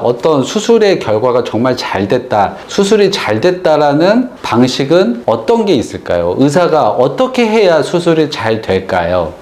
어떤 수술의 결과가 정말 잘 됐다, 수술이 잘 됐다라는 방식은 어떤 게 있을까요? 의사가 어떻게 해야 수술이 잘 될까요?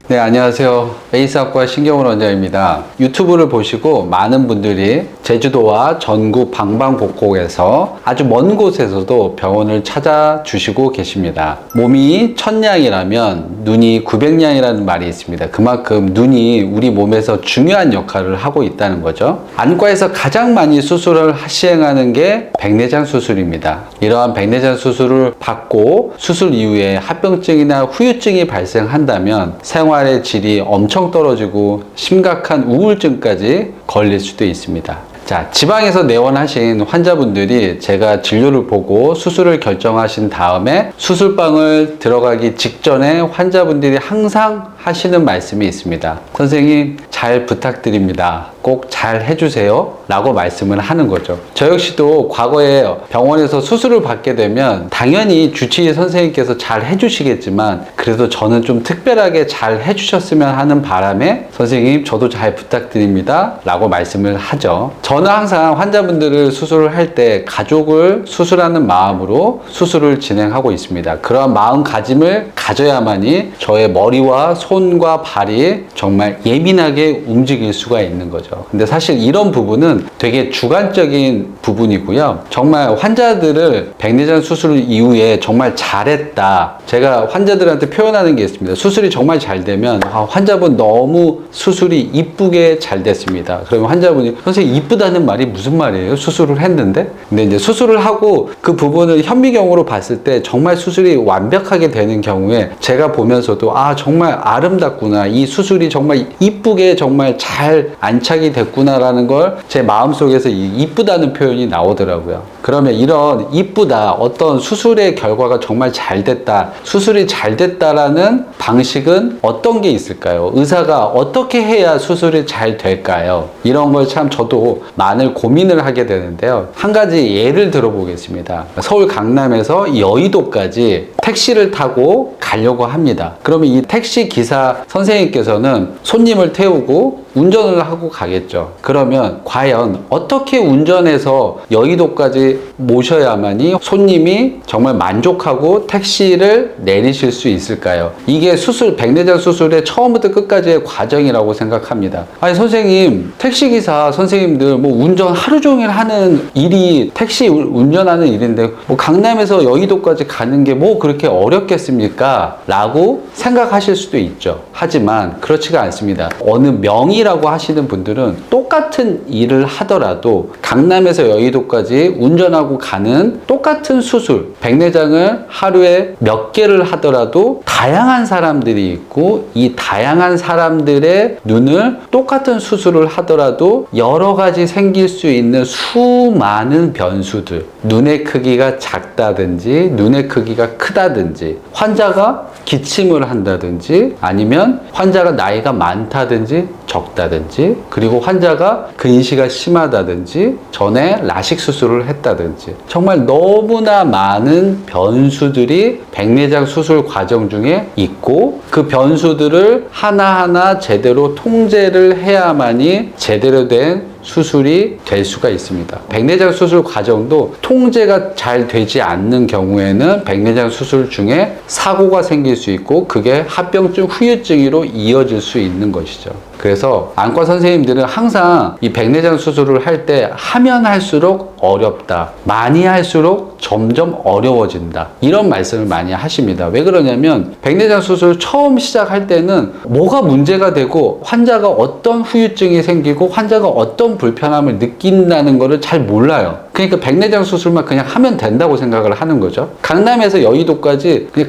네, 안녕하세요. 베이스학과 신경훈 원장입니다. 유튜브를 보시고 많은 분들이 제주도와 전국 방방곡곡에서 아주 먼 곳에서도 병원을 찾아주시고 계십니다. 몸이 1000냥이라면 눈이 900냥이라는 말이 있습니다. 그만큼 눈이 우리 몸에서 중요한 역할을 하고 있다는 거죠. 안과에서 가장 많이 수술을 시행하는 게 백내장 수술입니다. 이러한 백내장 수술을 받고 수술 이후에 합병증이나 후유증이 발생한다면 생활의 질이 엄청 떨어지고 심각한 우울증까지 걸릴 수도 있습니다. 자, 지방에서 내원하신 환자분들이 제가 진료를 보고 수술을 결정하신 다음에 수술방을 들어가기 직전에 환자분들이 항상 하시는 말씀이 있습니다. 선생님, 잘 부탁드립니다. 꼭 잘 해주세요 라고 말씀을 하는 거죠. 저 역시도 과거에 병원에서 수술을 받게 되면 당연히 주치의 선생님께서 잘 해주시겠지만 그래도 저는 좀 특별하게 잘 해주셨으면 하는 바람에 선생님, 저도 잘 부탁드립니다 라고 말씀을 하죠. 저는 항상 환자분들을 수술을 할 때 가족을 수술하는 마음으로 수술을 진행하고 있습니다. 그러한 마음가짐을 가져야만이 저의 머리와 손과 발이 정말 예민하게 움직일 수가 있는 거죠. 근데 사실 이런 부분은 되게 주관적인 부분이고요. 정말 환자들을 백내장 수술 이후에 정말 잘했다. 제가 환자들한테 표현하는 게 있습니다. 수술이 정말 잘 되면 환자분 너무 수술이 이쁘게 잘 됐습니다. 그러면 환자분이 선생님 이쁘다는 말이 무슨 말이에요? 수술을 했는데? 근데 이제 수술을 하고 그 부분을 현미경으로 봤을 때 정말 수술이 완벽하게 되는 경우에 제가 보면서도 정말 아름답구나. 이 수술이 정말 이쁘게 정말 잘 안착이 됐구나라는 걸 제 마음속에서 이쁘다는 표현이 나오더라고요. 그러면 이런 이쁘다, 어떤 수술의 결과가 정말 잘 됐다, 수술이 잘 됐다라는 방식은 어떤 게 있을까요? 의사가 어떻게 해야 수술이 잘 될까요? 이런 걸 참 저도 많은 고민을 하게 되는데요. 한 가지 예를 들어보겠습니다. 서울 강남에서 여의도까지 택시를 타고 가려고 합니다. 그러면 이 택시 기사 선생님께서는 손님을 태우고 운전을 하고 가겠죠. 그러면 과연 어떻게 운전해서 여의도까지 모셔야만이 손님이 정말 만족하고 택시를 내리실 수 있을까요? 이게 백내장 수술의 처음부터 끝까지의 과정이라고 생각합니다. 아니 선생님, 택시기사 선생님들 운전 하루 종일 하는 일이 택시 운전하는 일인데 강남에서 여의도까지 가는 게 그렇게 어렵겠습니까? 라고 생각하실 수도 있죠. 하지만 그렇지가 않습니다. 어느 명의라고 하시는 분들은 똑같은 일을 하더라도 강남에서 여의도까지 운전하고 가는 똑같은 수술, 백내장을 하루에 몇 개를 하더라도 다양한 사람들이 있고 이 다양한 사람들의 눈을 똑같은 수술을 하더라도 여러 가지 생길 수 있는 수많은 변수들, 눈의 크기가 작다든지 눈의 크기가 크다든지 환자가 기침을 한다든지 아니면 환자가 나이가 많다든지 적다든지 그리고 환자가 근시가 심하다든지 전에 라식 수술을 했다든지 정말 너무나 많은 변수들이 백내장 수술 과정 중에 있고 그 변수들을 하나하나 제대로 통제를 해야만이 제대로 된 수술이 될 수가 있습니다. 백내장 수술 과정도 통제가 잘 되지 않는 경우에는 백내장 수술 중에 사고가 생길 수 있고 그게 합병증, 후유증으로 이어질 수 있는 것이죠. 그래서 안과 선생님들은 항상 이 백내장 수술을 할 때 하면 할수록 어렵다. 많이 할수록 점점 어려워진다. 이런 말씀을 많이 하십니다. 왜 그러냐면 백내장 수술 처음 시작할 때는 뭐가 문제가 되고 환자가 어떤 후유증이 생기고 환자가 어떤 불편함을 느낀다는 거를 잘 몰라요. 그러니까 백내장 수술만 그냥 하면 된다고 생각을 하는 거죠. 강남에서 여의도까지 그냥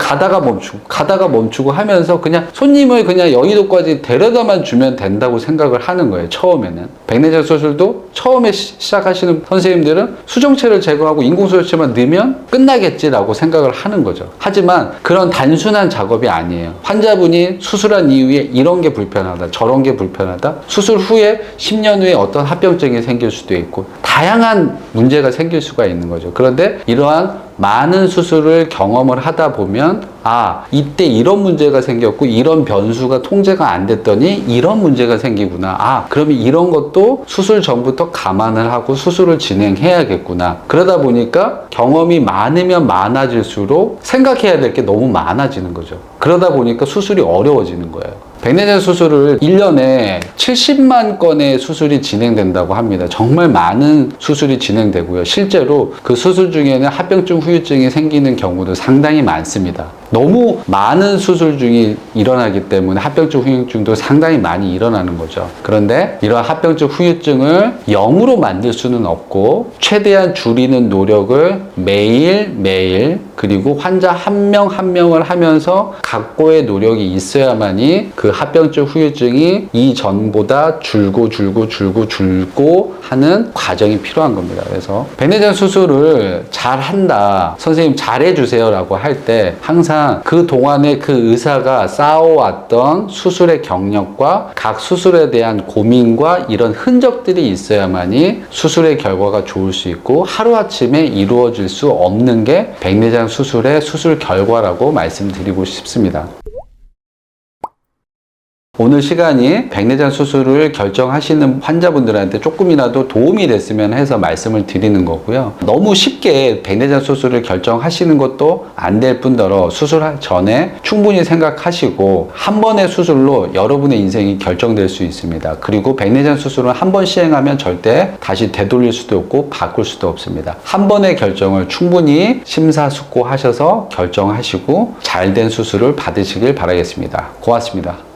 가다가 멈추고 하면서 그냥 손님을 그냥 여의도까지 데려다만 주면 된다고 생각을 하는 거예요. 처음에는. 백내장 수술도 처음에 시작하시는 선생님들은 수정체를 제거하고 인공수정체만 넣으면 끝나겠지라고 생각을 하는 거죠. 하지만 그런 단순한 작업이 아니에요. 환자분이 수술한 이후에 이런 게 불편하다, 저런 게 불편하다, 수술 후에 10년 후에 어떤 합병증이 생길 수도 있고 다양한 문제가 생길 수가 있는 거죠. 그런데 이러한 많은 수술을 경험을 하다 보면 아, 이때 이런 문제가 생겼고 이런 변수가 통제가 안 됐더니 이런 문제가 생기구나. 아, 그러면 이런 것도 수술 전부터 감안을 하고 수술을 진행해야겠구나. 그러다 보니까 경험이 많으면 많아질수록 생각해야 될 게 너무 많아지는 거죠. 그러다 보니까 수술이 어려워지는 거예요. 백내장 수술을 1년에 70만 건의 수술이 진행된다고 합니다. 정말 많은 수술이 진행되고요. 실제로 그 수술 중에는 합병증 후유증이 생기는 경우도 상당히 많습니다. 너무 많은 수술 중이 일어나기 때문에 합병증 후유증도 상당히 많이 일어나는 거죠. 그런데 이러한 합병증 후유증을 0으로 만들 수는 없고 최대한 줄이는 노력을 매일매일 그리고 환자 한 명 한 명을 하면서 각고의 노력이 있어야만이 그 합병증 후유증이 이전보다 줄고 하는 과정이 필요한 겁니다. 그래서 백내장 수술을 잘 한다, 선생님 잘해주세요 라고 할 때 항상 그 동안에 그 의사가 쌓아왔던 수술의 경력과 각 수술에 대한 고민과 이런 흔적들이 있어야만이 수술의 결과가 좋을 수 있고 하루아침에 이루어질 수 없는 게 백내장 수술의 수술 결과라고 말씀드리고 싶습니다. 오늘 시간이 백내장 수술을 결정하시는 환자분들한테 조금이라도 도움이 됐으면 해서 말씀을 드리는 거고요. 너무 쉽게 백내장 수술을 결정하시는 것도 안 될 뿐더러 수술할 전에 충분히 생각하시고 한 번의 수술로 여러분의 인생이 결정될 수 있습니다. 그리고 백내장 수술은 한 번 시행하면 절대 다시 되돌릴 수도 없고 바꿀 수도 없습니다. 한 번의 결정을 충분히 심사숙고하셔서 결정하시고 잘된 수술을 받으시길 바라겠습니다. 고맙습니다.